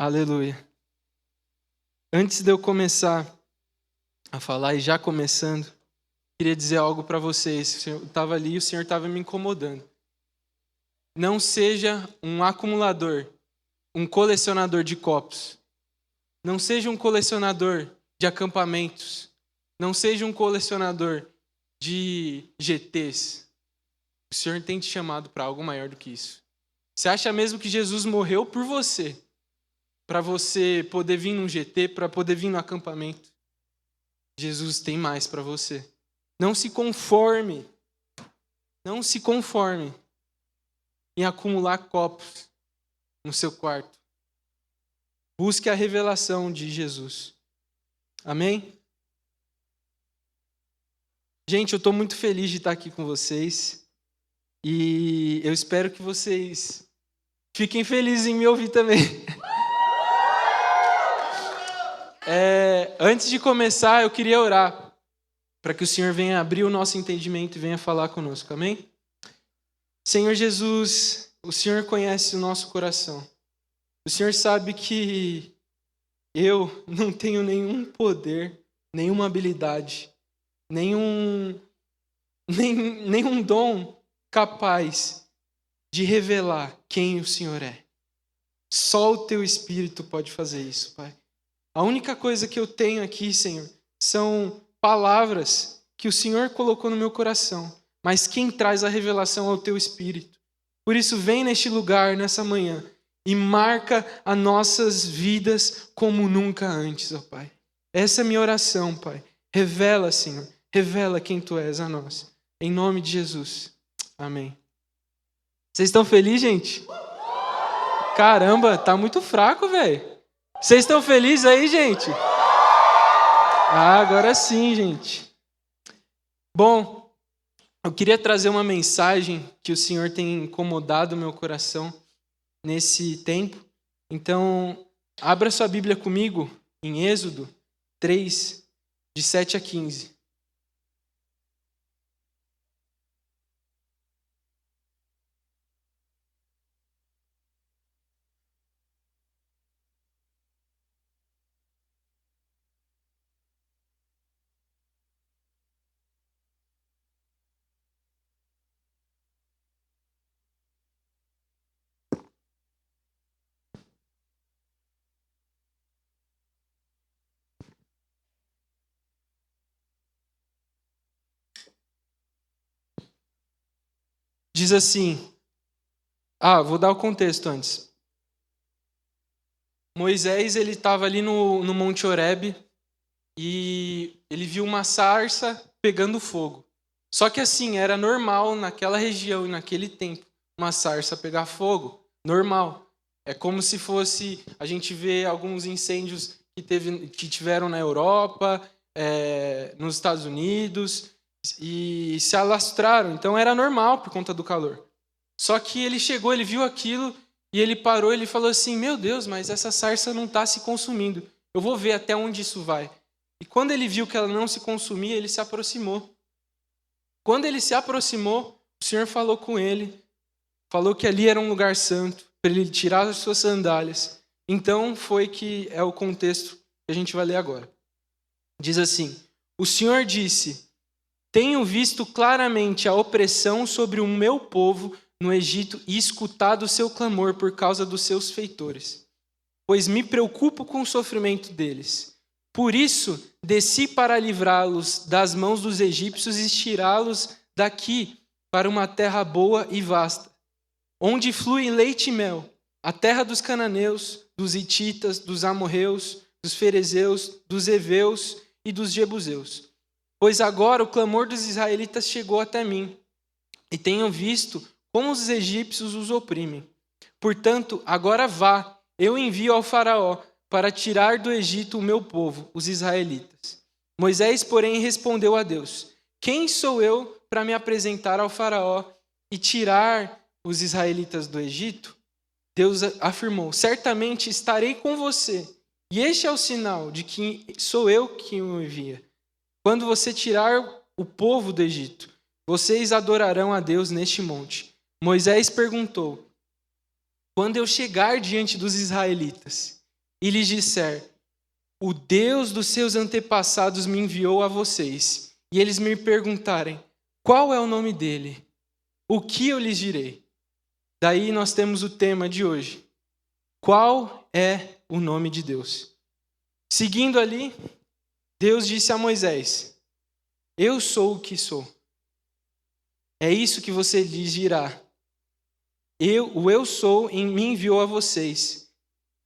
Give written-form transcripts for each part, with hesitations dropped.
Aleluia. Antes de eu começar a falar, e já começando, queria dizer algo para vocês. Eu estava ali e o Senhor estava me incomodando. Não seja um acumulador, um colecionador de copos. Não seja um colecionador de acampamentos. Não seja um colecionador de GTs. O Senhor tem te chamado para algo maior do que isso. Você acha mesmo que Jesus morreu por você? Para você poder vir num GT, para poder vir no acampamento? Jesus tem mais para você. Não se conforme. Não se conforme em acumular copos no seu quarto. Busque a revelação de Jesus. Amém? Gente, eu estou muito feliz de estar aqui com vocês. E eu espero que vocês fiquem felizes em me ouvir também. Antes de começar, eu queria orar para que o Senhor venha abrir o nosso entendimento e venha falar conosco. Amém? Senhor Jesus, o Senhor conhece o nosso coração. O Senhor sabe que eu não tenho nenhum poder, nenhuma habilidade, nenhum dom capaz de revelar quem o Senhor é. Só o Teu Espírito pode fazer isso, Pai. A única coisa que eu tenho aqui, Senhor, são palavras que o Senhor colocou no meu coração. Mas quem traz a revelação é o Teu Espírito. Por isso, vem neste lugar, nessa manhã, e marca as nossas vidas como nunca antes, ó Pai. Essa é a minha oração, Pai. Revela, Senhor. Revela quem Tu és a nós. Em nome de Jesus. Amém. Vocês estão felizes, gente? Caramba, tá muito fraco, velho. Vocês estão felizes aí, gente? Agora sim, gente. Bom, eu queria trazer uma mensagem que o Senhor tem incomodado o meu coração nesse tempo. Então, abra sua Bíblia comigo em Êxodo 3, de 7 a 15. Diz assim, vou dar o contexto antes. Moisés, ele estava ali no Monte Horebe e ele viu uma sarça pegando fogo. Só que assim, era normal naquela região e naquele tempo, uma sarça pegar fogo, normal. É como se fosse, a gente vê alguns incêndios que tiveram na Europa, nos Estados Unidos, e se alastraram. Então era normal por conta do calor. Só que ele chegou, ele viu aquilo e ele parou, ele falou assim, meu Deus, mas essa sarça não está se consumindo. Eu vou ver até onde isso vai. E quando ele viu que ela não se consumia, ele se aproximou. Quando ele se aproximou, o Senhor falou com ele, falou que ali era um lugar santo, para ele tirar as suas sandálias. Então foi que é o contexto que a gente vai ler agora. Diz assim, o Senhor disse, tenho visto claramente a opressão sobre o meu povo no Egito e escutado o seu clamor por causa dos seus feitores, pois me preocupo com o sofrimento deles. Por isso, desci para livrá-los das mãos dos egípcios e tirá-los daqui para uma terra boa e vasta, onde flui leite e mel, a terra dos cananeus, dos hititas, dos amorreus, dos ferezeus, dos heveus e dos jebuseus. Pois agora o clamor dos israelitas chegou até mim, e tenho visto como os egípcios os oprimem. Portanto, agora vá, eu envio ao faraó para tirar do Egito o meu povo, os israelitas. Moisés, porém, respondeu a Deus, quem sou eu para me apresentar ao faraó e tirar os israelitas do Egito? Deus afirmou, certamente estarei com você, e este é o sinal de que sou eu que o envia. Quando você tirar o povo do Egito, vocês adorarão a Deus neste monte. Moisés perguntou, quando eu chegar diante dos israelitas e lhes disser: o Deus dos seus antepassados me enviou a vocês, e eles me perguntarem: qual é o nome dele? O que eu lhes direi? Daí nós temos o tema de hoje. Qual é o nome de Deus? Seguindo ali, Deus disse a Moisés: eu sou o que sou. É isso que você lhes dirá. Eu sou me enviou a vocês.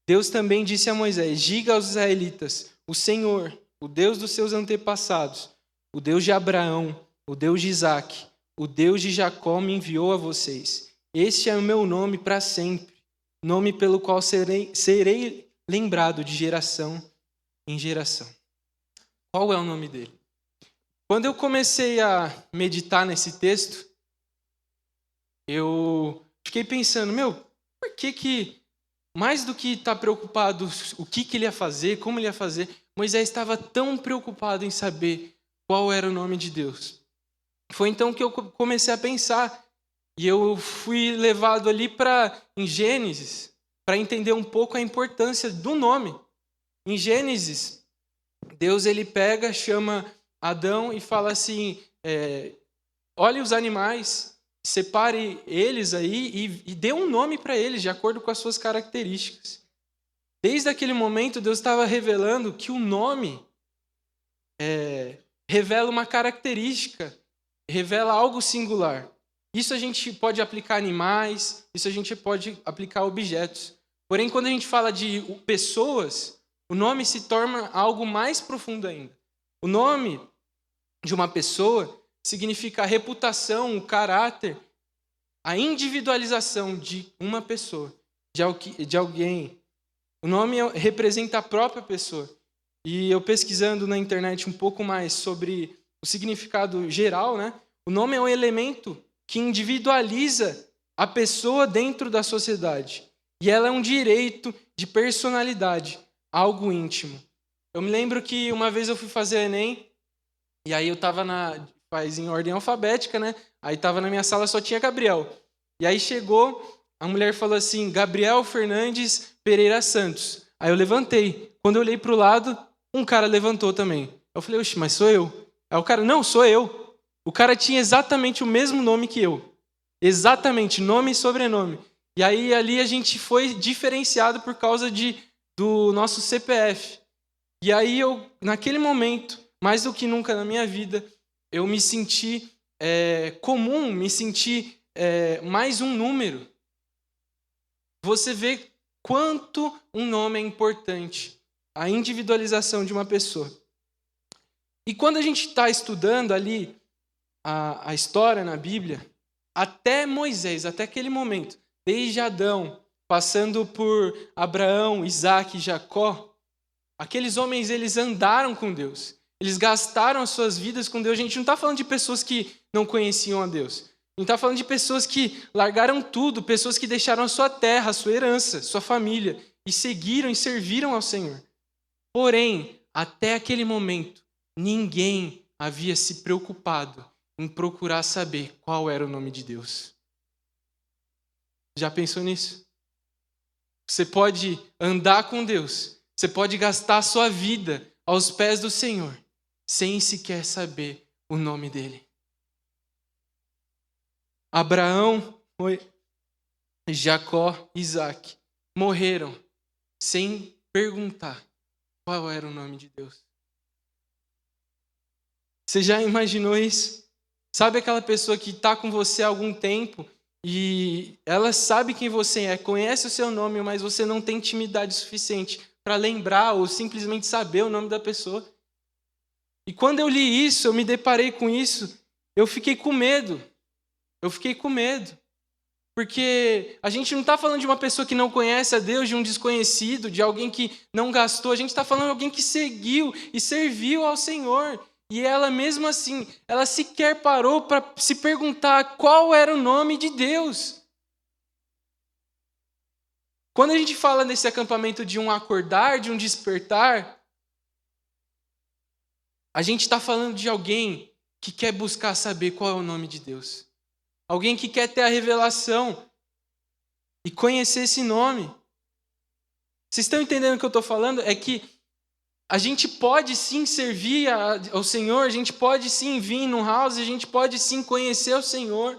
Deus também disse a Moisés: diga aos israelitas: o Senhor, o Deus dos seus antepassados, o Deus de Abraão, o Deus de Isaque, o Deus de Jacó me enviou a vocês. Este é o meu nome para sempre, nome pelo qual serei lembrado de geração em geração. Qual é o nome dele? Quando eu comecei a meditar nesse texto, eu fiquei pensando, por que mais do que estar preocupado o que ele ia fazer, como ele ia fazer, Moisés estava tão preocupado em saber qual era o nome de Deus. Foi então que eu comecei a pensar, e eu fui levado ali em Gênesis, para entender um pouco a importância do nome. Em Gênesis, Deus ele pega, chama Adão e fala assim, olhe os animais, separe eles aí e dê um nome para eles, de acordo com as suas características. Desde aquele momento, Deus estava revelando que o nome revela uma característica, revela algo singular. Isso a gente pode aplicar a animais, isso a gente pode aplicar a objetos. Porém, quando a gente fala de pessoas, o nome se torna algo mais profundo ainda. O nome de uma pessoa significa a reputação, o caráter, a individualização de uma pessoa, de alguém. O nome representa a própria pessoa. E eu pesquisando na internet um pouco mais sobre o significado geral, o nome é um elemento que individualiza a pessoa dentro da sociedade. E ela é um direito de personalidade, algo íntimo. Eu me lembro que uma vez eu fui fazer Enem, e aí eu estava faz em ordem alfabética, Aí estava na minha sala, só tinha Gabriel. E aí chegou, a mulher falou assim, Gabriel Fernandes Pereira Santos. Aí eu levantei. Quando eu olhei para o lado, um cara levantou também. Eu falei, oxe, mas sou eu. Aí o cara, não, sou eu. O cara tinha exatamente o mesmo nome que eu. Exatamente, nome e sobrenome. E aí ali a gente foi diferenciado por causa do nosso CPF. E aí eu, naquele momento, mais do que nunca na minha vida, eu me senti comum, me senti mais um número. Você vê quanto um nome é importante, a individualização de uma pessoa. E quando a gente está estudando ali a história na Bíblia, até Moisés, até aquele momento, desde Adão, passando por Abraão, Isaque e Jacó, aqueles homens, eles andaram com Deus. Eles gastaram as suas vidas com Deus. A gente não está falando de pessoas que não conheciam a Deus. A gente está falando de pessoas que largaram tudo, pessoas que deixaram a sua terra, a sua herança, sua família, e seguiram e serviram ao Senhor. Porém, até aquele momento, ninguém havia se preocupado em procurar saber qual era o nome de Deus. Já pensou nisso? Você pode andar com Deus, você pode gastar a sua vida aos pés do Senhor, sem sequer saber o nome dele. Abraão, Jacó, Isaque morreram sem perguntar qual era o nome de Deus. Você já imaginou isso? Sabe aquela pessoa que está com você há algum tempo e ela sabe quem você é, conhece o seu nome, mas você não tem intimidade suficiente para lembrar ou simplesmente saber o nome da pessoa? E quando eu li isso, eu me deparei com isso, eu fiquei com medo. Porque a gente não está falando de uma pessoa que não conhece a Deus, de um desconhecido, de alguém que não gastou. A gente está falando de alguém que seguiu e serviu ao Senhor. E ela mesmo assim, ela sequer parou para se perguntar qual era o nome de Deus. Quando a gente fala nesse acampamento de um acordar, de um despertar, a gente está falando de alguém que quer buscar saber qual é o nome de Deus. Alguém que quer ter a revelação e conhecer esse nome. Vocês estão entendendo o que eu estou falando? É que a gente pode sim servir ao Senhor, a gente pode sim vir no house, a gente pode sim conhecer o Senhor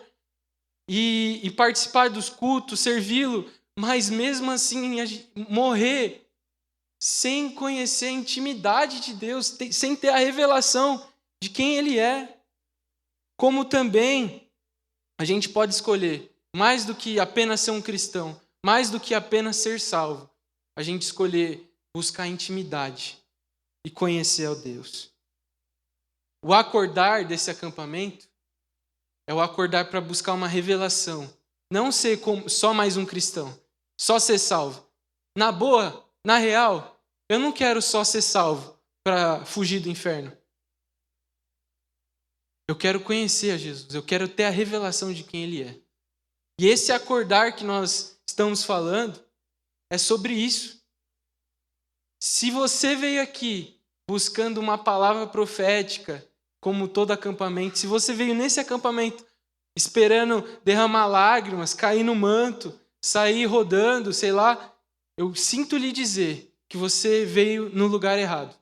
e participar dos cultos, servi-lo, mas mesmo assim morrer sem conhecer a intimidade de Deus, sem ter a revelação de quem Ele é. Como também a gente pode escolher, mais do que apenas ser um cristão, mais do que apenas ser salvo, a gente escolher buscar intimidade e conhecer ao Deus. O acordar desse acampamento é o acordar para buscar uma revelação. Não ser só mais um cristão, só ser salvo. Na boa, na real, eu não quero só ser salvo para fugir do inferno. Eu quero conhecer a Jesus, eu quero ter a revelação de quem Ele é. E esse acordar que nós estamos falando é sobre isso. Se você veio aqui buscando uma palavra profética, como todo acampamento, se você veio nesse acampamento esperando derramar lágrimas, cair no manto, sair rodando, sei lá, eu sinto lhe dizer que você veio no lugar errado.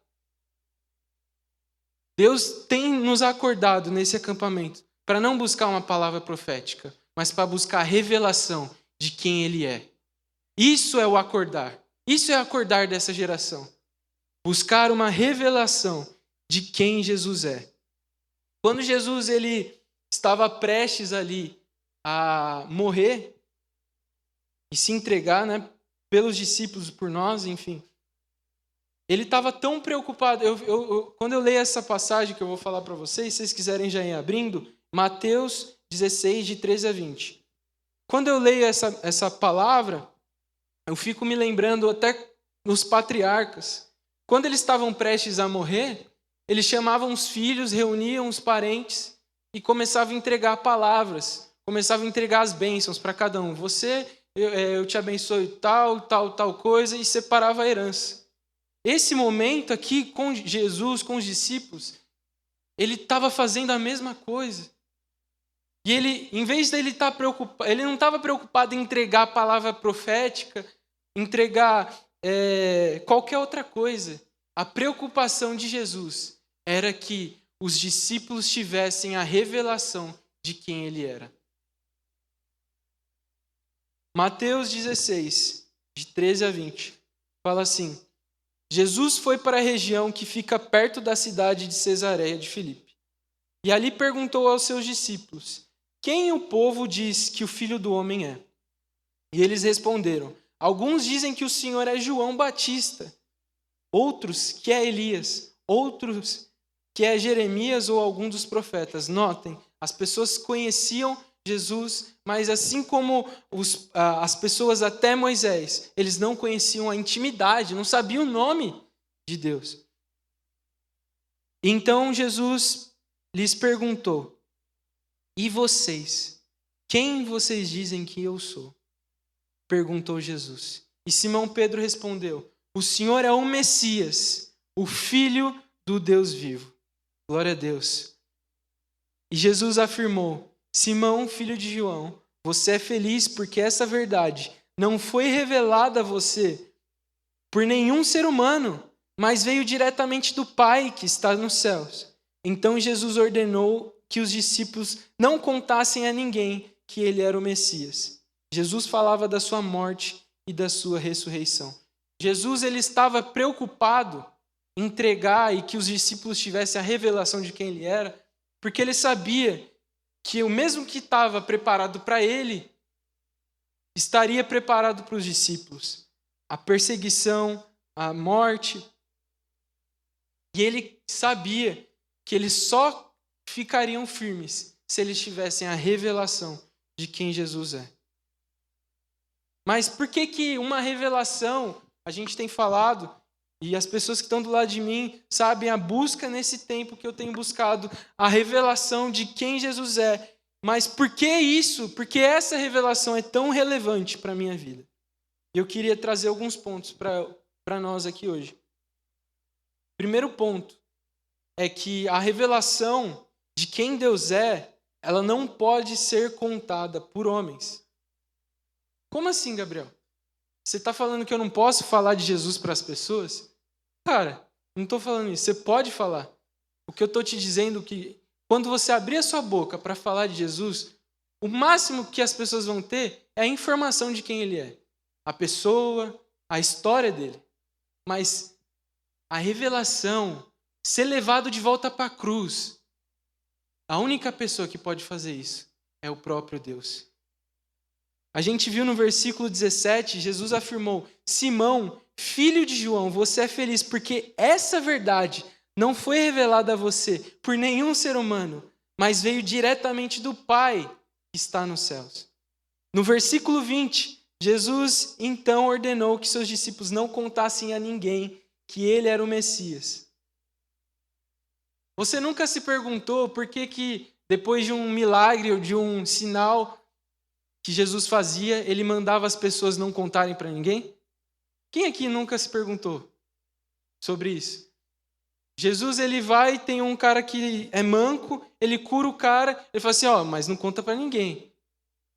Deus tem nos acordado nesse acampamento para não buscar uma palavra profética, mas para buscar a revelação de quem Ele é. Isso é o acordar. Isso é acordar dessa geração. Buscar uma revelação de quem Jesus é. Quando Jesus ele estava prestes ali a morrer e se entregar, né, pelos discípulos, por nós, enfim, ele estava tão preocupado. Quando eu leio essa passagem que eu vou falar para vocês, se vocês quiserem já ir abrindo, Mateus 16, de 13 a 20. Quando eu leio essa palavra, eu fico me lembrando até dos patriarcas. Quando eles estavam prestes a morrer, eles chamavam os filhos, reuniam os parentes e começavam a entregar palavras, começavam a entregar as bênçãos para cada um. Eu te abençoe tal coisa, e separava a herança. Esse momento aqui com Jesus, com os discípulos, ele estava fazendo a mesma coisa. E ele, em vez dele estar preocupado, ele não estava preocupado em entregar a palavra profética, entregar qualquer outra coisa. A preocupação de Jesus era que os discípulos tivessem a revelação de quem Ele era. Mateus 16, de 13 a 20, fala assim: Jesus foi para a região que fica perto da cidade de Cesareia de Filipe. E ali perguntou aos seus discípulos: quem o povo diz que o Filho do Homem é? E eles responderam: alguns dizem que o Senhor é João Batista, outros que é Elias, outros que é Jeremias ou algum dos profetas. Notem, as pessoas conheciam Jesus, mas assim como as pessoas até Moisés, eles não conheciam a intimidade, não sabiam o nome de Deus. Então Jesus lhes perguntou: e vocês? Quem vocês dizem que eu sou? Perguntou Jesus. E Simão Pedro respondeu: o Senhor é o Messias, o Filho do Deus vivo. Glória a Deus. E Jesus afirmou: Simão, filho de João, você é feliz porque essa verdade não foi revelada a você por nenhum ser humano, mas veio diretamente do Pai que está nos céus. Então Jesus ordenou que os discípulos não contassem a ninguém que ele era o Messias. Jesus falava da sua morte e da sua ressurreição. Jesus ele estava preocupado em entregar e que os discípulos tivessem a revelação de quem ele era, porque ele sabia que o mesmo que estava preparado para ele, estaria preparado para os discípulos. A perseguição, a morte. E ele sabia que eles só ficariam firmes se eles tivessem a revelação de quem Jesus é. Mas por que uma revelação, a gente tem falado, e as pessoas que estão do lado de mim sabem a busca nesse tempo que eu tenho buscado, a revelação de quem Jesus é. Mas por que isso? Porque essa revelação é tão relevante para a minha vida. Eu queria trazer alguns pontos para nós aqui hoje. Primeiro ponto é que a revelação de quem Deus é, ela não pode ser contada por homens. Como assim, Gabriel? você está falando que eu não posso falar de Jesus para as pessoas? Cara, não estou falando isso. Você pode falar. O que eu estou te dizendo é que quando você abrir a sua boca para falar de Jesus, o máximo que as pessoas vão ter é a informação de quem ele é. A pessoa, a história dele. Mas a revelação, ser levado de volta para a cruz, a única pessoa que pode fazer isso é o próprio Deus. A gente viu no versículo 17, Jesus afirmou: Simão, filho de João, você é feliz porque essa verdade não foi revelada a você por nenhum ser humano, mas veio diretamente do Pai que está nos céus. No versículo 20, Jesus então ordenou que seus discípulos não contassem a ninguém que ele era o Messias. Você nunca se perguntou por que depois de um milagre ou de um sinal que Jesus fazia, ele mandava as pessoas não contarem para ninguém? Quem aqui nunca se perguntou sobre isso? Jesus, ele vai, tem um cara que é manco, ele cura o cara, ele fala assim, mas não conta para ninguém.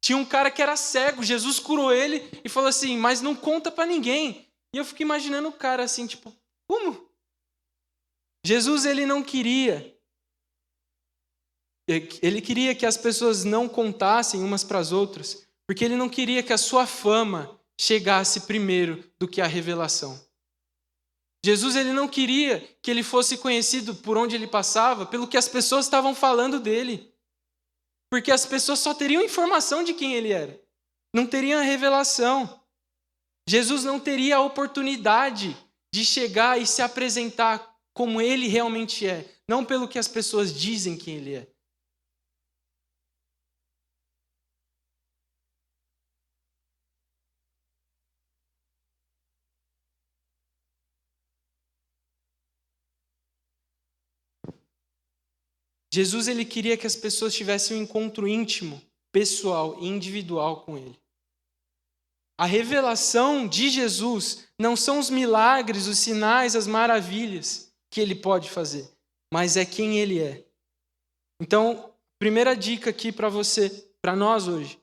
Tinha um cara que era cego, Jesus curou ele e falou assim, mas não conta para ninguém. E eu fico imaginando o cara assim, tipo, como? Jesus, ele não queria. Ele queria que as pessoas não contassem umas para as outras, porque ele não queria que a sua fama chegasse primeiro do que a revelação. Jesus, ele não queria que ele fosse conhecido por onde ele passava, pelo que as pessoas estavam falando dele. Porque as pessoas só teriam informação de quem ele era, não teriam a revelação. Jesus não teria a oportunidade de chegar e se apresentar como ele realmente é, não pelo que as pessoas dizem que ele é. Jesus, ele queria que as pessoas tivessem um encontro íntimo, pessoal e individual com ele. A revelação de Jesus não são os milagres, os sinais, as maravilhas que ele pode fazer, mas é quem ele é. Então, primeira dica aqui para você, para nós hoje,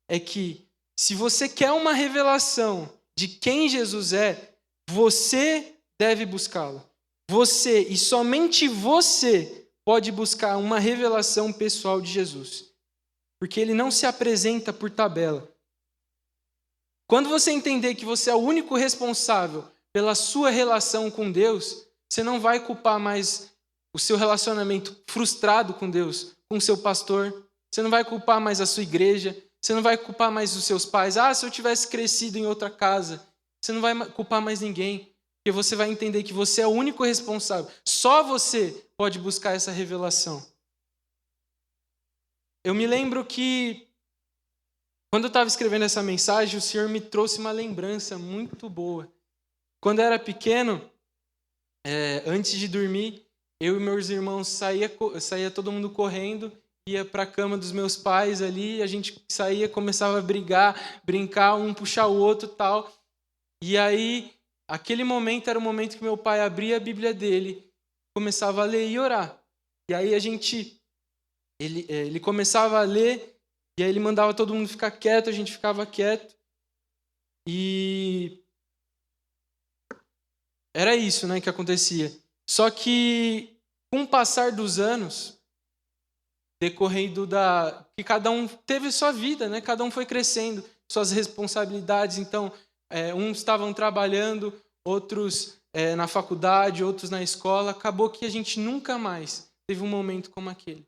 é que se você quer uma revelação de quem Jesus é, você deve buscá-lo. Você e somente você pode buscar uma revelação pessoal de Jesus. Porque ele não se apresenta por tabela. Quando você entender que você é o único responsável pela sua relação com Deus, você não vai culpar mais o seu relacionamento frustrado com Deus, com o seu pastor. Você não vai culpar mais a sua igreja. Você não vai culpar mais os seus pais. Se eu tivesse crescido em outra casa. Você não vai culpar mais ninguém. Porque você vai entender que você é o único responsável. Só você pode buscar essa revelação. Eu me lembro que, quando eu estava escrevendo essa mensagem, o Senhor me trouxe uma lembrança muito boa. Quando eu era pequeno, antes de dormir, eu e meus irmãos saía todo mundo correndo, ia para a cama dos meus pais ali, a gente saía, começava a brigar, brincar, um puxar o outro e tal. E aí, aquele momento era o momento que meu pai abria a Bíblia dele, começava a ler e orar. E aí ele começava a ler, e aí ele mandava todo mundo ficar quieto, a gente ficava quieto. E era isso, né, que acontecia. Só que, com o passar dos anos, decorrendo que cada um teve sua vida, né? Cada um foi crescendo, suas responsabilidades. Então, uns estavam trabalhando, outros na faculdade, outros na escola. Acabou que a gente nunca mais teve um momento como aquele.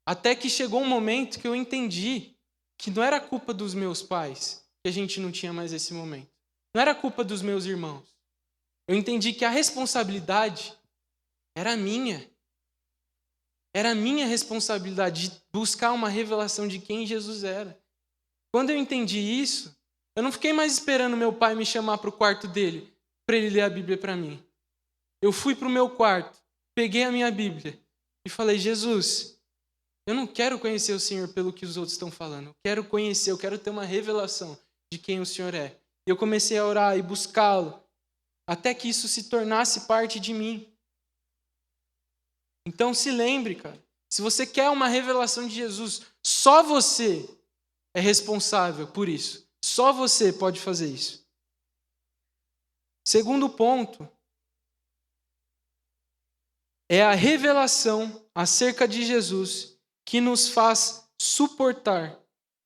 Até que chegou um momento que eu entendi que não era culpa dos meus pais que a gente não tinha mais esse momento. Não era culpa dos meus irmãos. Eu entendi que a responsabilidade era minha. Era a minha responsabilidade de buscar uma revelação de quem Jesus era. Quando eu entendi isso, eu não fiquei mais esperando meu pai me chamar para o quarto dele para ele ler a Bíblia para mim. Eu fui para o meu quarto, peguei a minha Bíblia e falei, Jesus, eu não quero conhecer o Senhor pelo que os outros estão falando. Eu quero ter uma revelação de quem o Senhor é. E eu comecei a orar e buscá-lo, até que isso se tornasse parte de mim. Então se lembre, cara, se você quer uma revelação de Jesus, só você é responsável por isso. Só você pode fazer isso. Segundo ponto é a revelação acerca de Jesus que nos faz suportar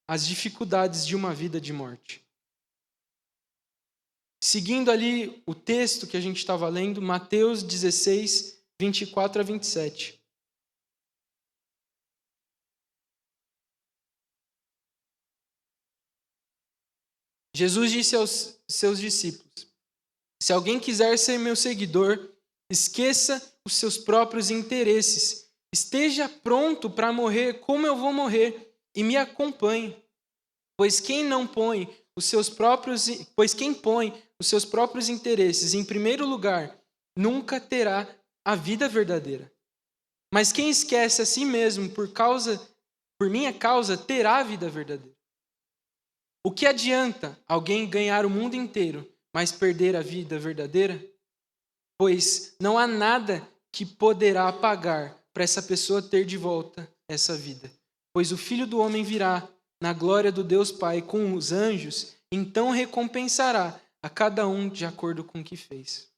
as dificuldades de uma vida de morte. Seguindo ali o texto que a gente estava lendo, Mateus 16, 24 a 27. Jesus disse aos seus discípulos: se alguém quiser ser meu seguidor, esqueça os seus próprios interesses. Esteja pronto para morrer como eu vou morrer e me acompanhe. Pois quem põe os seus próprios interesses em primeiro lugar, nunca terá a vida verdadeira. Mas quem esquece a si mesmo por minha causa, terá a vida verdadeira. O que adianta alguém ganhar o mundo inteiro, mas perder a vida verdadeira? Pois não há nada que poderá pagar para essa pessoa ter de volta essa vida. Pois o Filho do Homem virá na glória do Deus Pai com os anjos, então recompensará a cada um de acordo com o que fez.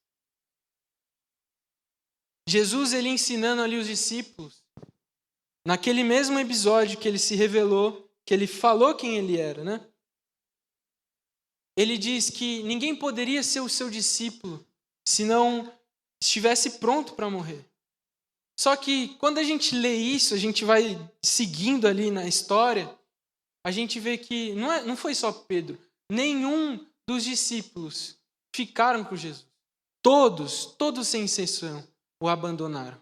Jesus, ele ensinando ali os discípulos, naquele mesmo episódio que ele se revelou, que ele falou quem ele era, né? Ele diz que ninguém poderia ser o seu discípulo se não estivesse pronto para morrer. Só que quando a gente lê isso, a gente vai seguindo ali na história, a gente vê que não foi só Pedro, nenhum dos discípulos ficaram com Jesus. Todos sem exceção, o abandonaram.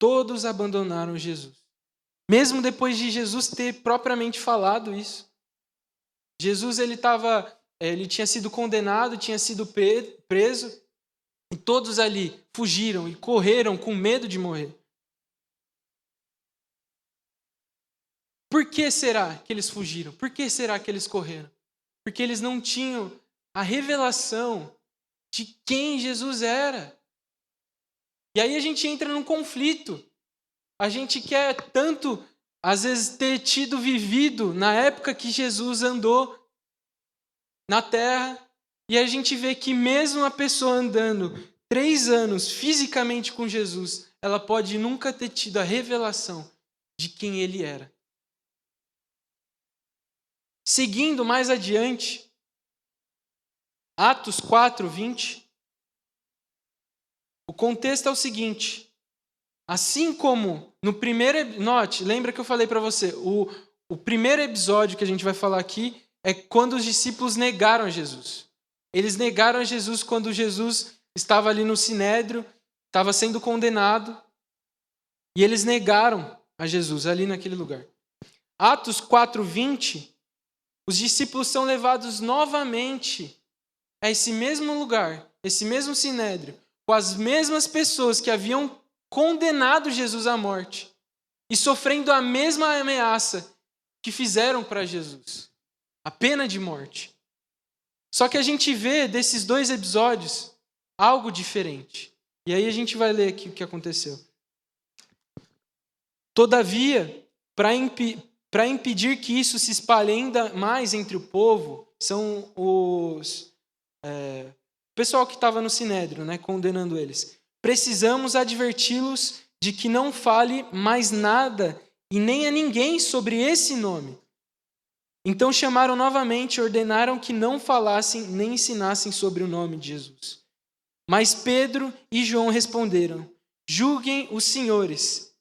Todos abandonaram Jesus. Mesmo depois de Jesus ter propriamente falado isso. Jesus ele tinha sido condenado, tinha sido preso, e todos ali fugiram e correram com medo de morrer. Por que será que eles fugiram? Por que será que eles correram? Porque eles não tinham a revelação de quem Jesus era. E aí a gente entra num conflito. A gente quer tanto, às vezes, ter vivido na época que Jesus andou na terra, e a gente vê que mesmo a pessoa andando 3 anos fisicamente com Jesus, ela pode nunca ter tido a revelação de quem ele era. Seguindo mais adiante, Atos 4, 20, o contexto é o seguinte: assim como no primeiro... Note, lembra que eu falei para você, o primeiro episódio que a gente vai falar aqui é quando os discípulos negaram a Jesus. Eles negaram a Jesus quando Jesus estava ali no Sinédrio, estava sendo condenado, e eles negaram a Jesus ali naquele lugar. Atos 4, 20, os discípulos são levados novamente a esse mesmo lugar, esse mesmo Sinédrio, com as mesmas pessoas que haviam condenado Jesus à morte e sofrendo a mesma ameaça que fizeram para Jesus. A pena de morte. Só que a gente vê desses 2 episódios algo diferente. E aí a gente vai ler aqui o que aconteceu. Todavia, para impedir que isso se espalhe ainda mais entre o povo, são o pessoal que estava no Sinédrio, né, condenando eles. Precisamos adverti-los de que não fale mais nada e nem a ninguém sobre esse nome. Então chamaram novamente e ordenaram que não falassem nem ensinassem sobre o nome de Jesus. Mas Pedro e João responderam: julguem os senhores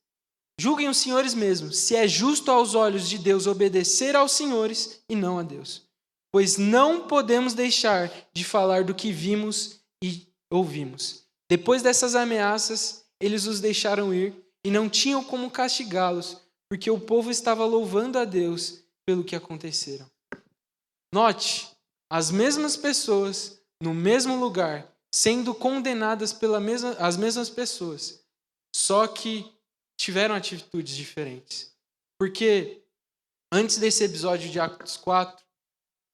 mesmo, se é justo aos olhos de Deus obedecer aos senhores e não a Deus. Pois não podemos deixar de falar do que vimos e ouvimos. Depois dessas ameaças, eles os deixaram ir e não tinham como castigá-los, porque o povo estava louvando a Deus pelo que aconteceram. Note, as mesmas pessoas, no mesmo lugar, sendo condenadas as mesmas pessoas, só que tiveram atitudes diferentes. Porque antes desse episódio de Atos 4,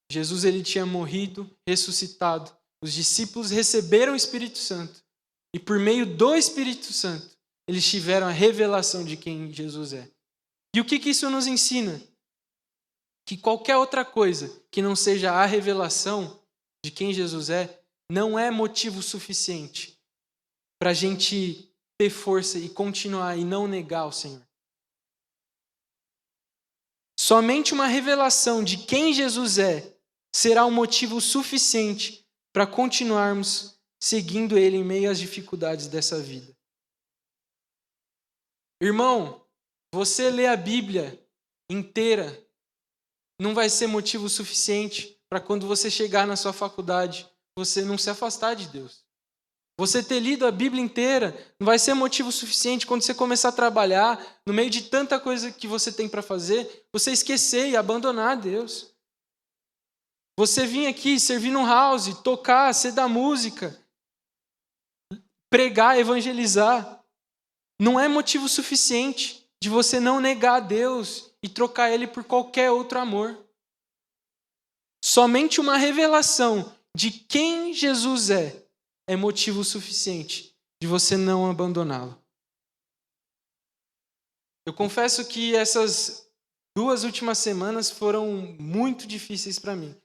Jesus ele tinha morrido, ressuscitado. Os discípulos receberam o Espírito Santo. E por meio do Espírito Santo, eles tiveram a revelação de quem Jesus é. E o que isso nos ensina? que qualquer outra coisa que não seja a revelação de quem Jesus é, não é motivo suficiente para a gente ter força e continuar e não negar o Senhor. Somente uma revelação de quem Jesus é será um motivo suficiente para continuarmos seguindo Ele em meio às dificuldades dessa vida. Irmão, você ler a Bíblia inteira não vai ser motivo suficiente para quando você chegar na sua faculdade, você não se afastar de Deus. Você ter lido a Bíblia inteira não vai ser motivo suficiente quando você começar a trabalhar, no meio de tanta coisa que você tem para fazer, você esquecer e abandonar Deus. Você vir aqui, servir num house, tocar, ser da música, pregar, evangelizar, não é motivo suficiente de você não negar a Deus e trocar Ele por qualquer outro amor. Somente uma revelação de quem Jesus é motivo suficiente de você não abandoná-lo. Eu confesso que essas 2 últimas semanas foram muito difíceis para mim.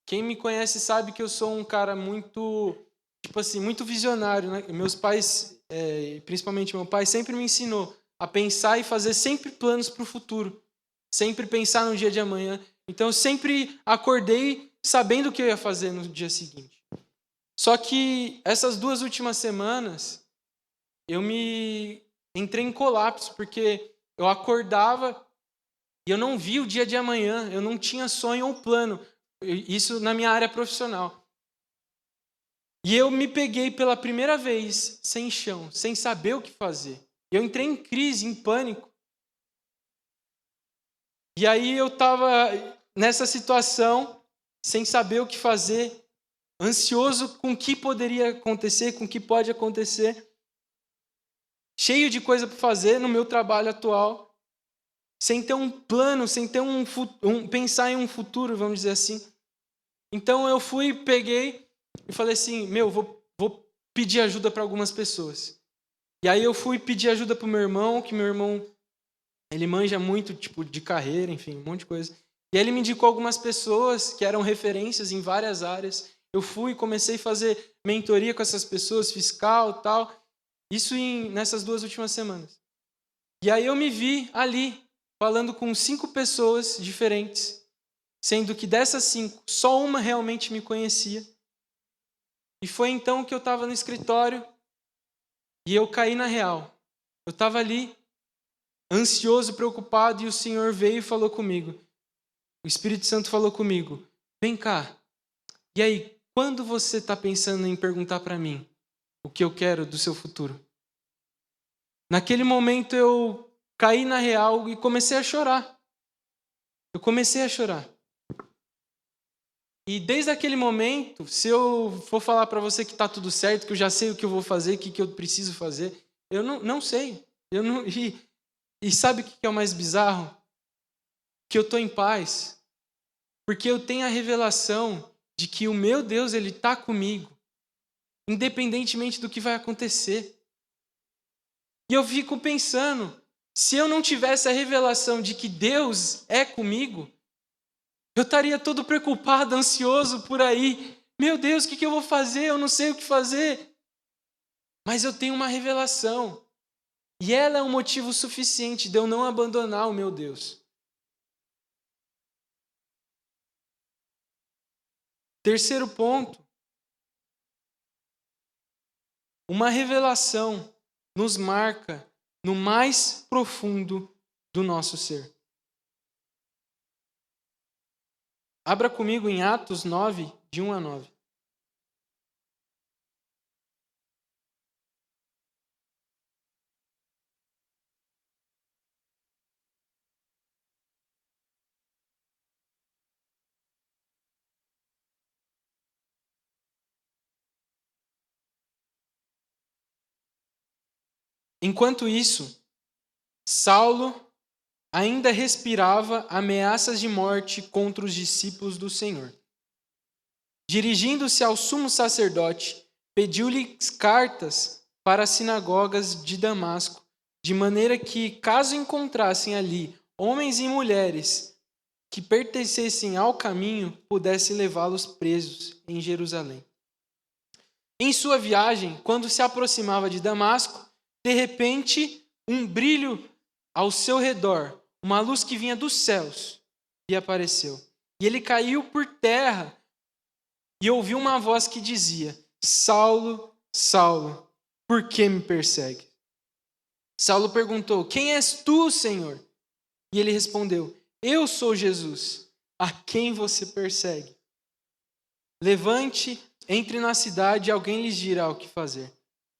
Quem me conhece sabe que eu sou um cara muito, muito visionário, né? Meus pais, principalmente meu pai, sempre me ensinou a pensar e fazer sempre planos para o futuro. Sempre pensar no dia de amanhã. Então eu sempre acordei sabendo o que eu ia fazer no dia seguinte. Só que essas 2 últimas semanas, eu me entrei em colapso, porque eu acordava e eu não via o dia de amanhã, eu não tinha sonho ou plano, isso na minha área profissional. E eu me peguei pela primeira vez sem chão, sem saber o que fazer. Eu entrei em crise, em pânico. E aí eu estava nessa situação, sem saber o que fazer, ansioso com o que poderia acontecer, com o que pode acontecer, cheio de coisa para fazer no meu trabalho atual, sem ter um plano, sem ter pensar em um futuro, vamos dizer assim. Então eu peguei e falei assim, vou pedir ajuda para algumas pessoas. E aí eu fui pedir ajuda para o meu irmão, que meu irmão, ele manja muito de carreira, enfim, um monte de coisa. E aí ele me indicou algumas pessoas que eram referências em várias áreas. Eu fui e comecei a fazer mentoria com essas pessoas, fiscal e tal. Isso nessas 2 últimas semanas. E aí eu me vi ali, falando com 5 pessoas diferentes, sendo que dessas 5, só uma realmente me conhecia. E foi então que eu estava no escritório e eu caí na real. Eu estava ali, ansioso, preocupado, e o Senhor veio e falou comigo. O Espírito Santo falou comigo, vem cá, e aí, quando você está pensando em perguntar para mim o que eu quero do seu futuro? Naquele momento eu caí na real e comecei a chorar. Eu comecei a chorar. E desde aquele momento, se eu for falar para você que está tudo certo, que eu já sei o que eu vou fazer, o que eu preciso fazer, eu não sei. E sabe o que é o mais bizarro? Que eu estou em paz. Porque eu tenho a revelação de que o meu Deus, Ele está comigo, independentemente do que vai acontecer. E eu fico pensando, se eu não tivesse a revelação de que Deus é comigo, eu estaria todo preocupado, ansioso por aí. Meu Deus, o que eu vou fazer? Eu não sei o que fazer. Mas eu tenho uma revelação. E ela é um motivo suficiente de eu não abandonar o meu Deus. Terceiro ponto. Uma revelação nos marca no mais profundo do nosso ser. Abra comigo em Atos 9, de 1 a 9. Enquanto isso, Saulo ainda respirava ameaças de morte contra os discípulos do Senhor. Dirigindo-se ao sumo sacerdote, pediu-lhes cartas para as sinagogas de Damasco, de maneira que, caso encontrassem ali homens e mulheres que pertencessem ao caminho pudessem levá-los presos em Jerusalém. Em sua viagem, quando se aproximava de Damasco, de repente, um brilho ao seu redor, uma luz que vinha dos céus, lhe apareceu. E ele caiu por terra e ouviu uma voz que dizia: Saulo, Saulo, por que me persegue? Saulo perguntou: Quem és tu, Senhor? E ele respondeu: Eu sou Jesus, a quem você persegue. Levante, entre na cidade e alguém lhes dirá o que fazer.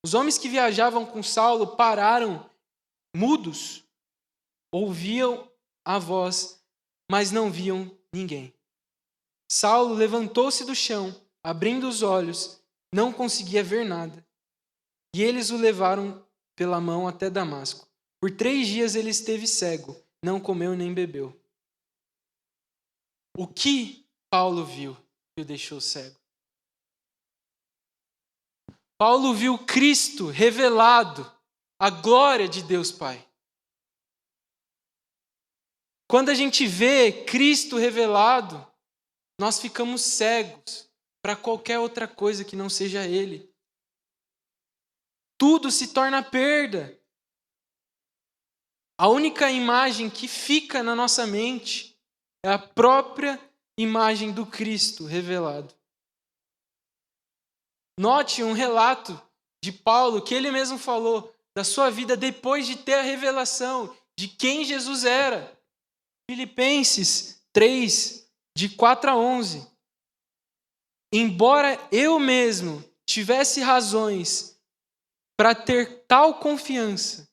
Os homens que viajavam com Saulo pararam, mudos, ouviam a voz, mas não viam ninguém. Saulo levantou-se do chão, abrindo os olhos, não conseguia ver nada. E eles o levaram pela mão até Damasco. Por 3 dias ele esteve cego, não comeu nem bebeu. O que Paulo viu que o deixou cego? Paulo viu Cristo revelado, a glória de Deus Pai. Quando a gente vê Cristo revelado, nós ficamos cegos para qualquer outra coisa que não seja Ele. Tudo se torna perda. A única imagem que fica na nossa mente é a própria imagem do Cristo revelado. Note um relato de Paulo que ele mesmo falou da sua vida depois de ter a revelação de quem Jesus era. Filipenses 3, de 4 a 11. Embora eu mesmo tivesse razões para ter tal confiança,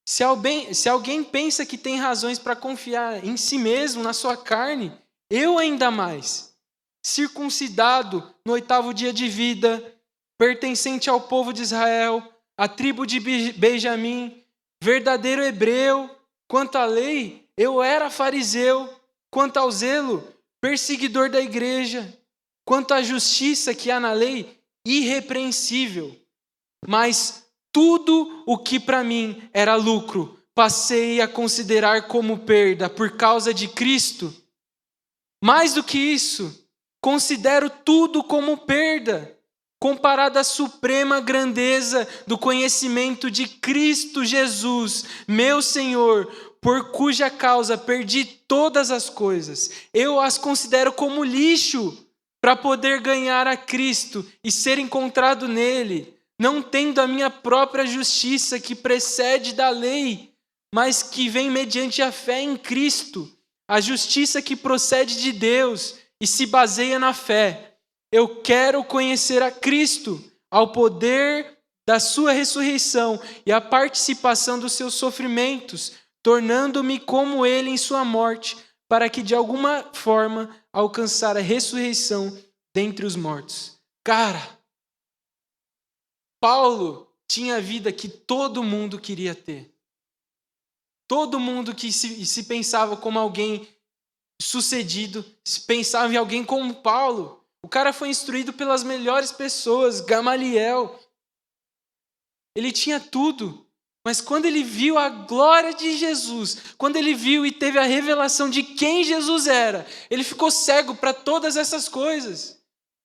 se alguém pensa que tem razões para confiar em si mesmo, na sua carne, eu ainda mais, circuncidado no 8º dia de vida, pertencente ao povo de Israel, à tribo de Benjamim, verdadeiro hebreu, quanto à lei, eu era fariseu, quanto ao zelo, perseguidor da igreja, quanto à justiça que há na lei, irrepreensível. Mas tudo o que para mim era lucro, passei a considerar como perda por causa de Cristo. Mais do que isso, considero tudo como perda, comparado à suprema grandeza do conhecimento de Cristo Jesus, meu Senhor, por cuja causa perdi todas as coisas. Eu as considero como lixo para poder ganhar a Cristo e ser encontrado nele, não tendo a minha própria justiça que precede da lei, mas que vem mediante a fé em Cristo, a justiça que procede de Deus e se baseia na fé. Eu quero conhecer a Cristo, ao poder da sua ressurreição e a participação dos seus sofrimentos, tornando-me como ele em sua morte, para que de alguma forma alcançar a ressurreição dentre os mortos. Cara, Paulo tinha a vida que todo mundo queria ter. Todo mundo que se pensava como alguém sucedido, se pensava em alguém como Paulo. O cara foi instruído pelas melhores pessoas, Gamaliel. Ele tinha tudo. Mas quando ele viu a glória de Jesus, quando ele viu e teve a revelação de quem Jesus era, ele ficou cego para todas essas coisas.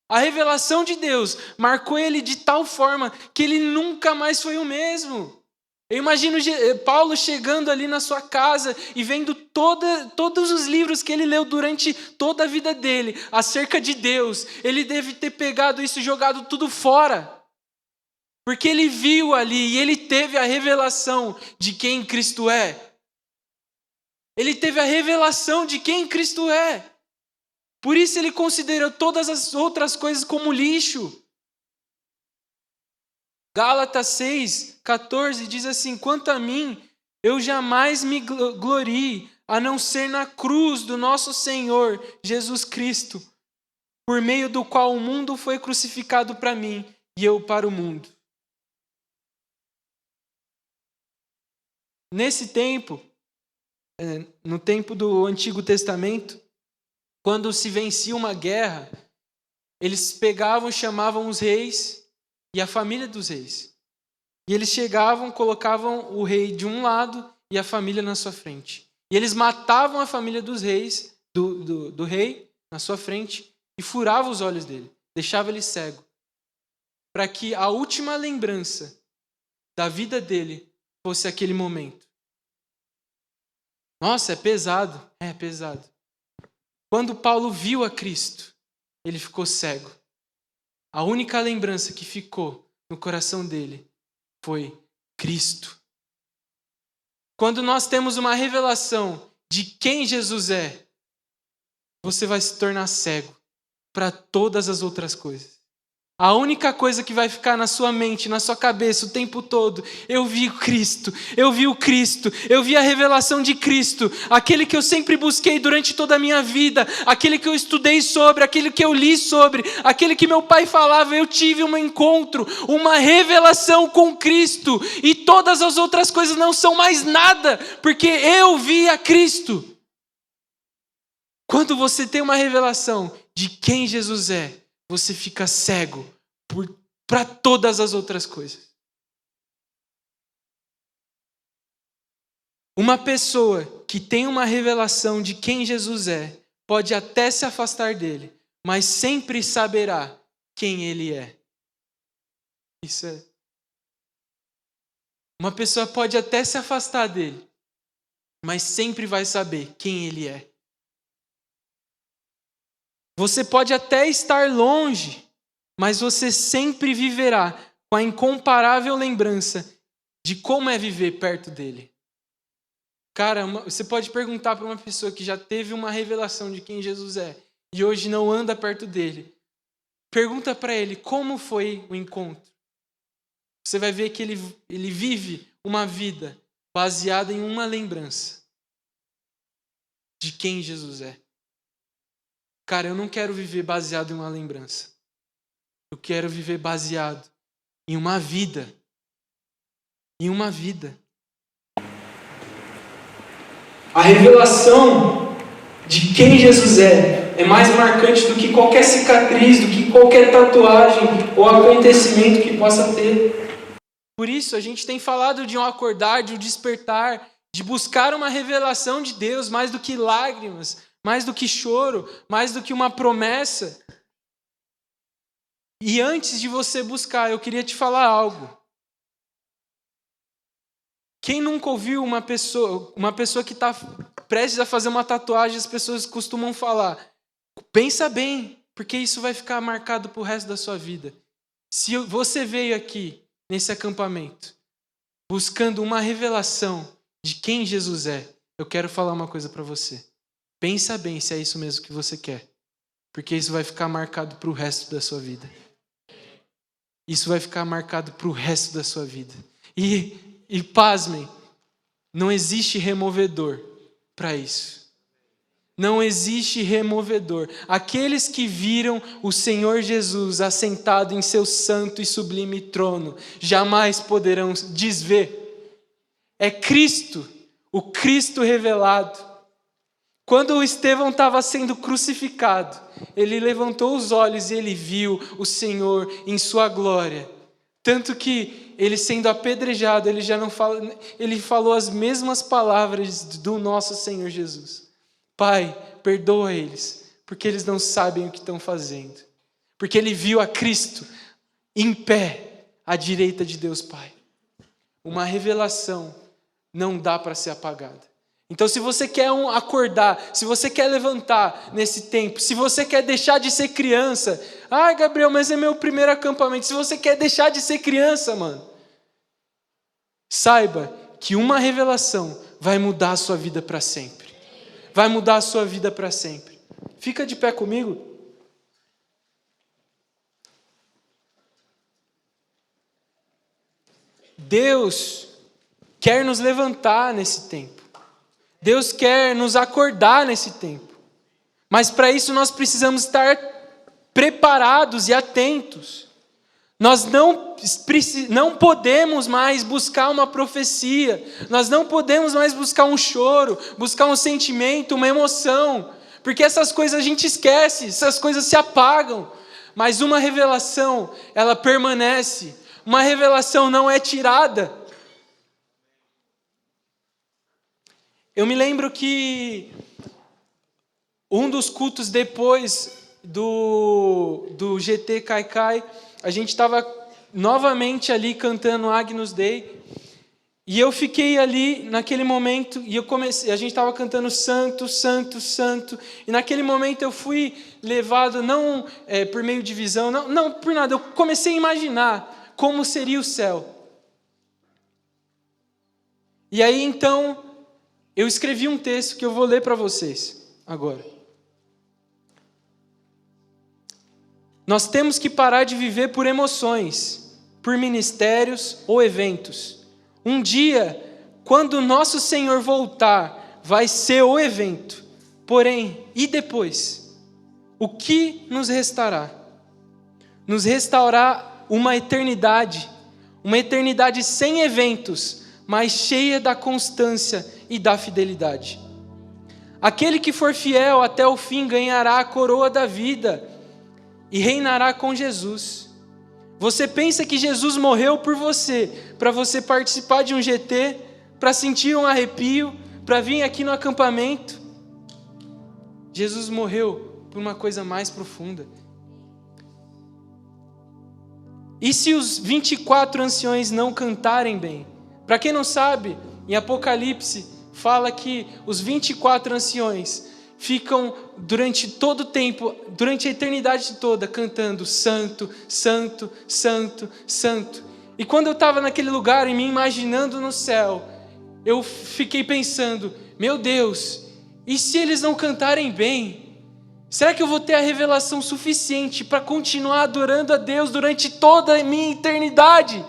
A revelação de Deus marcou ele de tal forma que ele nunca mais foi o mesmo. Eu imagino Paulo chegando ali na sua casa e vendo todos os livros que ele leu durante toda a vida dele acerca de Deus. Ele deve ter pegado isso e jogado tudo fora. Porque ele viu ali e ele teve a revelação de quem Cristo é. Ele teve a revelação de quem Cristo é. Por isso ele considerou todas as outras coisas como lixo. Gálatas 6, 14 diz assim: quanto a mim, eu jamais me glorie, a não ser na cruz do nosso Senhor Jesus Cristo, por meio do qual o mundo foi crucificado para mim e eu para o mundo. Nesse tempo, no tempo do Antigo Testamento, quando se vencia uma guerra, eles pegavam, chamavam os reis e a família dos reis. E eles chegavam, colocavam o rei de um lado e a família na sua frente. E eles matavam a família dos reis, do rei na sua frente e furavam os olhos dele, deixava ele cego, para que a última lembrança da vida dele fosse aquele momento. Nossa, é pesado. É pesado. Quando Paulo viu a Cristo, ele ficou cego. A única lembrança que ficou no coração dele foi Cristo. Quando nós temos uma revelação de quem Jesus é, você vai se tornar cego para todas as outras coisas. A única coisa que vai ficar na sua mente, na sua cabeça o tempo todo, eu vi o Cristo, eu vi o Cristo, eu vi a revelação de Cristo, aquele que eu sempre busquei durante toda a minha vida, aquele que eu estudei sobre, aquele que eu li sobre, aquele que meu pai falava, eu tive um encontro, uma revelação com Cristo, e todas as outras coisas não são mais nada, porque eu vi a Cristo. Quando você tem uma revelação de quem Jesus é, você fica cego para todas as outras coisas. Uma pessoa que tem uma revelação de quem Jesus é, pode até se afastar dele, mas sempre saberá quem ele é. Isso é. Uma pessoa pode até se afastar dele, mas sempre vai saber quem ele é. Você pode até estar longe, mas você sempre viverá com a incomparável lembrança de como é viver perto dele. Cara, você pode perguntar para uma pessoa que já teve uma revelação de quem Jesus é e hoje não anda perto dele. Pergunta para ele como foi o encontro. Você vai ver que ele vive uma vida baseada em uma lembrança de quem Jesus é. Cara, eu não quero viver baseado em uma lembrança. Eu quero viver baseado em uma vida. Em uma vida. A revelação de quem Jesus é mais marcante do que qualquer cicatriz, do que qualquer tatuagem ou acontecimento que possa ter. Por isso, a gente tem falado de um acordar, de um despertar, de buscar uma revelação de Deus mais do que lágrimas, mais do que choro, mais do que uma promessa. E antes de você buscar, eu queria te falar algo. Quem nunca ouviu uma pessoa que está prestes a fazer uma tatuagem, as pessoas costumam falar, pensa bem, porque isso vai ficar marcado para o resto da sua vida. Se você veio aqui, nesse acampamento, buscando uma revelação de quem Jesus é, eu quero falar uma coisa para você. Pensa bem se é isso mesmo que você quer. Porque isso vai ficar marcado para o resto da sua vida. Isso vai ficar marcado para o resto da sua vida. E pasmem, não existe removedor para isso. Não existe removedor. Aqueles que viram o Senhor Jesus assentado em seu santo e sublime trono, jamais poderão desver. É Cristo, o Cristo revelado. Quando o Estevão estava sendo crucificado, ele levantou os olhos e ele viu o Senhor em sua glória. Tanto que ele sendo apedrejado, ele falou as mesmas palavras do nosso Senhor Jesus. Pai, perdoa eles, porque eles não sabem o que estão fazendo. Porque ele viu a Cristo em pé, à direita de Deus Pai. Uma revelação não dá para ser apagada. Então, se você quer acordar, se você quer levantar nesse tempo, se você quer deixar de ser criança, ai, Gabriel, mas é meu primeiro acampamento. Se você quer deixar de ser criança, mano, saiba que uma revelação vai mudar a sua vida para sempre. Vai mudar a sua vida para sempre. Fica de pé comigo. Deus quer nos levantar nesse tempo. Deus quer nos acordar nesse tempo. Mas para isso nós precisamos estar preparados e atentos. Nós não podemos mais buscar uma profecia. Nós não podemos mais buscar um choro, buscar um sentimento, uma emoção. Porque essas coisas a gente esquece, essas coisas se apagam. Mas uma revelação, ela permanece. Uma revelação não é tirada. Eu me lembro que um dos cultos depois do GT Kaikai, a gente estava novamente ali cantando Agnus Dei, e eu fiquei ali naquele momento, e a gente estava cantando Santo, Santo, Santo, e naquele momento eu fui levado, não por meio de visão, não por nada, eu comecei a imaginar como seria o céu. E aí então, eu escrevi um texto que eu vou ler para vocês agora. Nós temos que parar de viver por emoções, por ministérios ou eventos. Um dia, quando o nosso Senhor voltar, vai ser o evento. Porém, e depois? O que nos restará? Nos restará uma eternidade sem eventos, mas cheia da constância e da fidelidade. Aquele que for fiel até o fim ganhará a coroa da vida e reinará com Jesus. Você pensa que Jesus morreu por você, para você participar de um GT, para sentir um arrepio, para vir aqui no acampamento? Jesus morreu por uma coisa mais profunda. E se os 24 anciões não cantarem bem? Para quem não sabe, em Apocalipse fala que os 24 anciões ficam durante todo o tempo, durante a eternidade toda, cantando Santo, Santo, Santo, Santo. E quando eu estava naquele lugar e me imaginando no céu, eu fiquei pensando, meu Deus, e se eles não cantarem bem? Será que eu vou ter a revelação suficiente para continuar adorando a Deus durante toda a minha eternidade?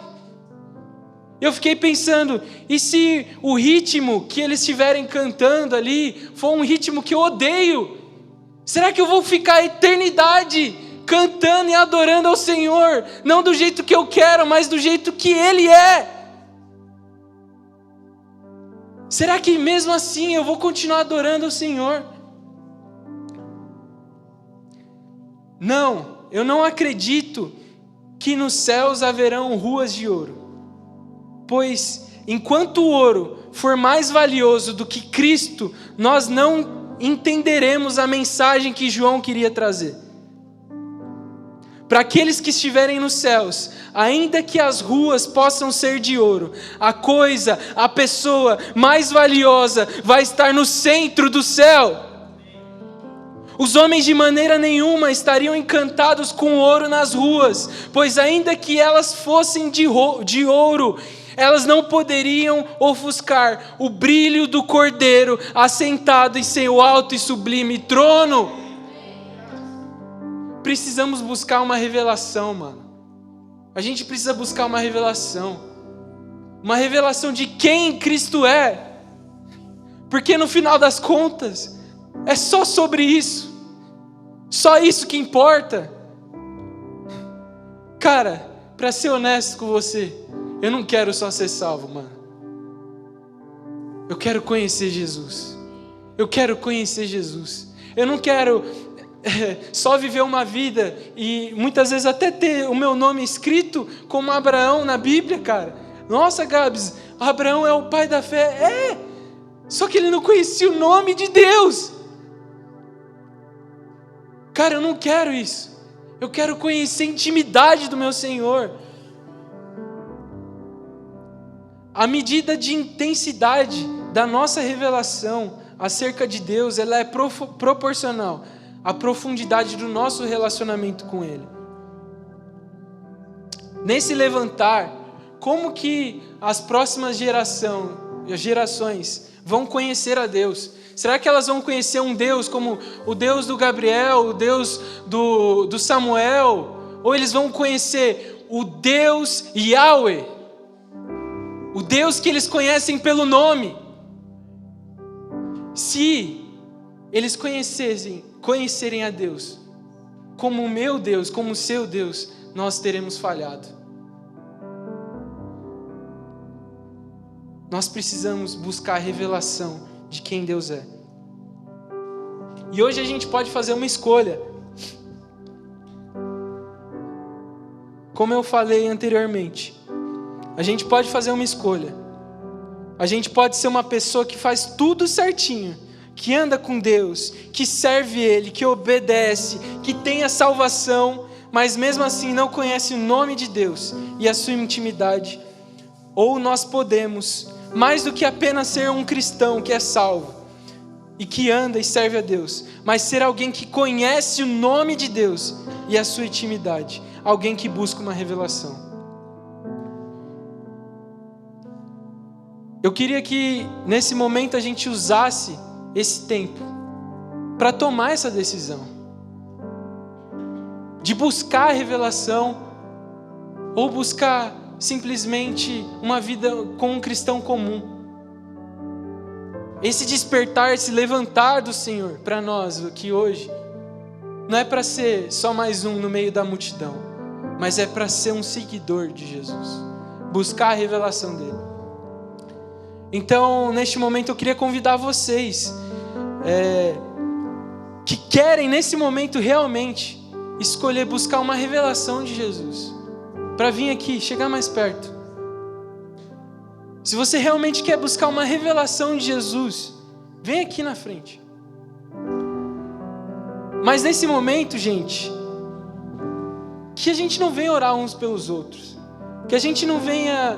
Eu fiquei pensando, e se o ritmo que eles estiverem cantando ali for um ritmo que eu odeio? Será que eu vou ficar a eternidade cantando e adorando ao Senhor? Não do jeito que eu quero, mas do jeito que Ele é. Será que mesmo assim eu vou continuar adorando ao Senhor? Não, eu não acredito que nos céus haverão ruas de ouro. Pois, enquanto o ouro for mais valioso do que Cristo, nós não entenderemos a mensagem que João queria trazer. Para aqueles que estiverem nos céus, ainda que as ruas possam ser de ouro, a pessoa mais valiosa vai estar no centro do céu. Os homens de maneira nenhuma estariam encantados com ouro nas ruas, pois ainda que elas fossem de ouro, elas não poderiam ofuscar o brilho do Cordeiro assentado em seu alto e sublime trono. Precisamos buscar uma revelação, mano. A gente precisa buscar uma revelação de quem Cristo é, porque no final das contas é só sobre isso, só isso que importa. Cara, para ser honesto com você, eu não quero só ser salvo, mano. Eu quero conhecer Jesus. Eu quero conhecer Jesus. Eu não quero só viver uma vida e muitas vezes até ter o meu nome escrito como Abraão na Bíblia, cara. Nossa, Gabs, Abraão é o pai da fé. Só que ele não conhecia o nome de Deus. Cara, eu não quero isso. Eu quero conhecer a intimidade do meu Senhor. A medida de intensidade da nossa revelação acerca de Deus, ela é proporcional à profundidade do nosso relacionamento com Ele. Nesse levantar, como que as próximas gerações vão conhecer a Deus? Será que elas vão conhecer um Deus como o Deus do Gabriel, o Deus do Samuel? Ou eles vão conhecer o Deus Yahweh? O Deus que eles conhecem pelo nome. Se eles conhecerem a Deus como o meu Deus, como o seu Deus, nós teremos falhado. Nós precisamos buscar a revelação de quem Deus é. E hoje a gente pode fazer uma escolha. Como eu falei anteriormente, a gente pode fazer uma escolha. A gente pode ser uma pessoa que faz tudo certinho, que anda com Deus, que serve Ele, que obedece, que tem a salvação, mas mesmo assim não conhece o nome de Deus e a sua intimidade. Ou nós podemos, mais do que apenas ser um cristão que é salvo e que anda e serve a Deus, mas ser alguém que conhece o nome de Deus e a sua intimidade, alguém que busca uma revelação. Eu queria que nesse momento a gente usasse esse tempo para tomar essa decisão de buscar a revelação ou buscar simplesmente uma vida como um cristão comum. Esse despertar, esse levantar do Senhor para nós aqui hoje, não é para ser só mais um no meio da multidão, mas é para ser um seguidor de Jesus, buscar a revelação dele. Então, neste momento eu queria convidar vocês que querem nesse momento realmente escolher buscar uma revelação de Jesus, para vir aqui, chegar mais perto. Se você realmente quer buscar uma revelação de Jesus, vem aqui na frente. Mas nesse momento, gente, que a gente não venha orar uns pelos outros, que a gente não venha,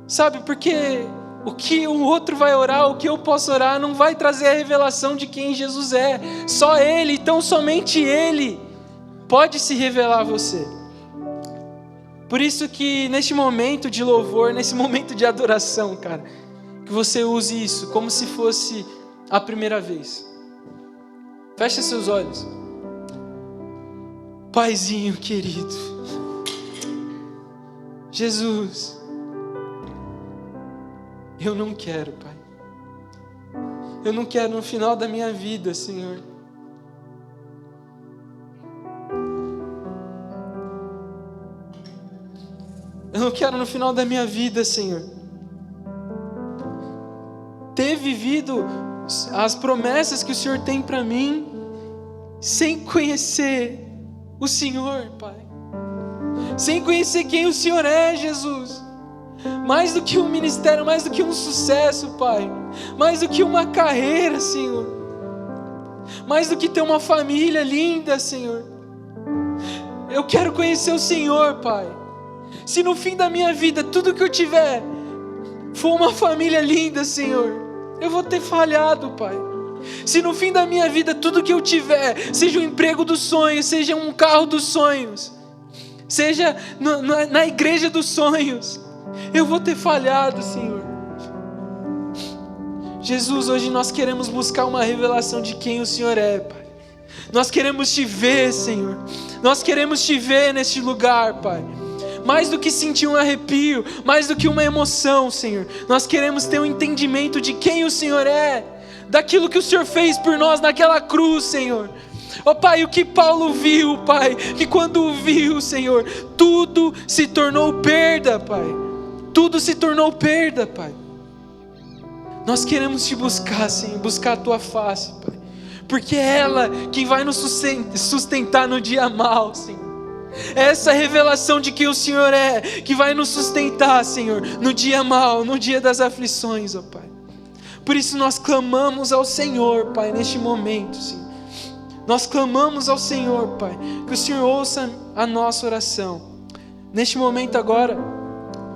sabe, porque o que o outro vai orar, o que eu posso orar, não vai trazer a revelação de quem Jesus é. Só Ele, então somente Ele pode se revelar a você. Por isso que neste momento de louvor, nesse momento de adoração, cara, que você use isso como se fosse a primeira vez. Feche seus olhos. Paizinho querido, Jesus, eu não quero, Pai. Eu não quero no final da minha vida, Senhor, eu não quero no final da minha vida, Senhor, ter vivido as promessas que o Senhor tem para mim sem conhecer o Senhor, Pai. Sem conhecer quem o Senhor é, Jesus. Mais do que um ministério, mais do que um sucesso, Pai. Mais do que uma carreira, Senhor. Mais do que ter uma família linda, Senhor. Eu quero conhecer o Senhor, Pai. Se no fim da minha vida tudo que eu tiver for uma família linda, Senhor, eu vou ter falhado, Pai. Se no fim da minha vida tudo que eu tiver seja um emprego dos sonhos, seja um carro dos sonhos, seja na igreja dos sonhos, eu vou ter falhado, Senhor. Jesus, hoje nós queremos buscar uma revelação de quem o Senhor é, Pai. Nós queremos te ver, Senhor. Nós queremos te ver neste lugar, Pai. Mais do que sentir um arrepio, mais do que uma emoção, Senhor, nós queremos ter um entendimento de quem o Senhor é, daquilo que o Senhor fez por nós naquela cruz, Senhor. Ó Pai, o que Paulo viu, Pai, que quando viu, Senhor, tudo se tornou perda, Pai. Tudo se tornou perda, Pai. Nós queremos te buscar, Senhor, buscar a tua face, Pai, porque é ela quem vai nos sustentar no dia mau, Senhor. Essa revelação de que o Senhor é, que vai nos sustentar, Senhor, no dia mau, no dia das aflições, ó Pai. Por isso nós clamamos ao Senhor, Pai, neste momento, Senhor. Nós clamamos ao Senhor, Pai, que o Senhor ouça a nossa oração. Neste momento agora,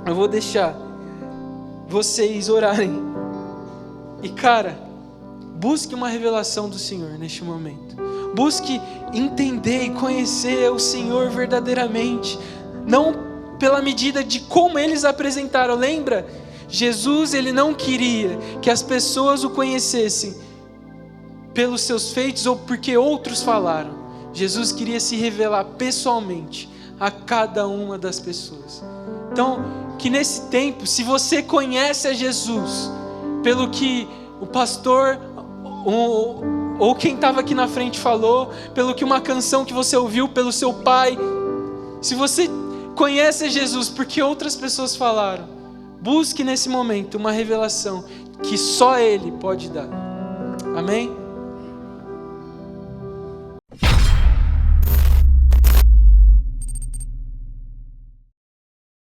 eu vou deixar vocês orarem. E cara, busque uma revelação do Senhor neste momento. Busque entender e conhecer o Senhor verdadeiramente, não pela medida de como eles apresentaram. Lembra? Jesus, ele não queria que as pessoas o conhecessem pelos seus feitos ou porque outros falaram. Jesus queria se revelar pessoalmente a cada uma das pessoas. Então, que nesse tempo, se você conhece a Jesus pelo que o pastor ou quem estava aqui na frente falou, pelo que uma canção que você ouviu, pelo seu pai, se você conhece Jesus porque outras pessoas falaram, busque nesse momento uma revelação que só Ele pode dar. Amém?